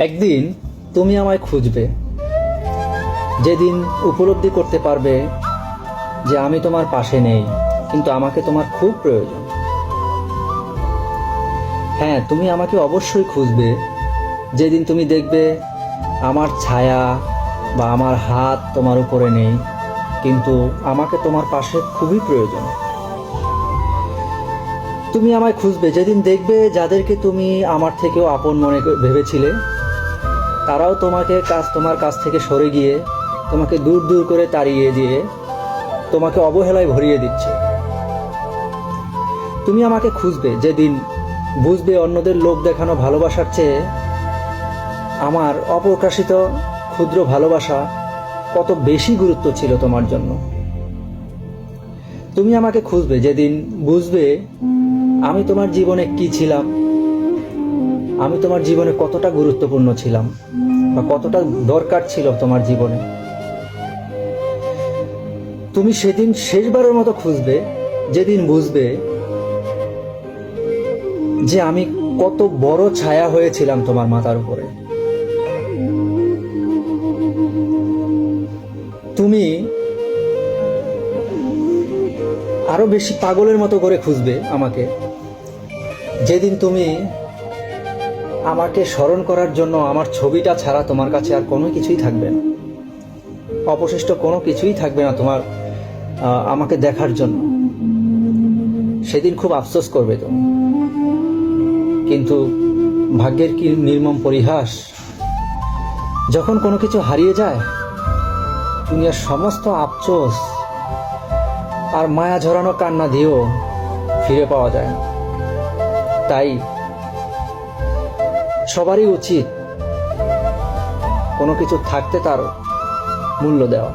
একদিন তুমি আমায় খুঁজবে, যেদিন উপলব্ধি করতে পারবে যে আমি তোমার পাশে নেই, কিন্তু আমাকে তোমার খুব প্রয়োজন। হ্যাঁ, তুমি আমাকে অবশ্যই খুঁজবে যেদিন তুমি দেখবে আমার ছায়া বা আমার হাত তোমার উপরে নেই, কিন্তু আমাকে তোমার পাশে খুবই প্রয়োজন। তুমি আমায় খুঁজবে যেদিন দেখবে যাদেরকে তুমি আমার থেকেও আপন মনে ভেবেছিলে, তারাও তোমার কাছ থেকে সরে গিয়ে তোমাকে দূর দূর করে তাড়িয়ে দিয়ে তোমাকে অবহেলায় ভরিয়ে দিচ্ছে। তুমি আমাকে খুঁজবে যেদিন বুঝবে অন্যদের লোক দেখানো ভালোবাসার চেয়ে আমার অপ্রকাশিত ক্ষুদ্র ভালোবাসা কত বেশি গুরুত্ব ছিল তোমার জন্য। তুমি আমাকে খুঁজবে যেদিন বুঝবে আমি তোমার জীবনে কি ছিলাম, আমি তোমার জীবনে কতটা গুরুত্বপূর্ণ ছিলাম বা কতটা দরকার ছিল তোমার জীবনে। তুমি সেদিন শেষবারের মতো খুঁজবে যেদিন বুঝবে যে আমি কত বড় ছায়া হয়েছিলাম তোমার মাথার উপরে। তুমি আরো বেশি পাগলের মতো করে খুঁজবে আমাকে যেদিন তুমি আমাকে স্মরণ করার জন্য আমার ছবিটা ছাড়া তোমার কাছে আর কোনো কিছুই থাকবে না, অবশিষ্ট কোনো কিছুই থাকবে না তোমার আমাকে দেখার জন্য। সেদিন খুব আফসোস করবে তুমি, কিন্তু ভাগ্যের কি নির্মম পরিহাস, যখন কোনো কিছু হারিয়ে যায় দুনিয়ার সমস্ত আফসোস আর মায়া ঝরানো কান্না দিয়েও ফিরে পাওয়া যায় না। তাই সবারই উচিত কোনো কিছু থাকতে তার মূল্য দেওয়া।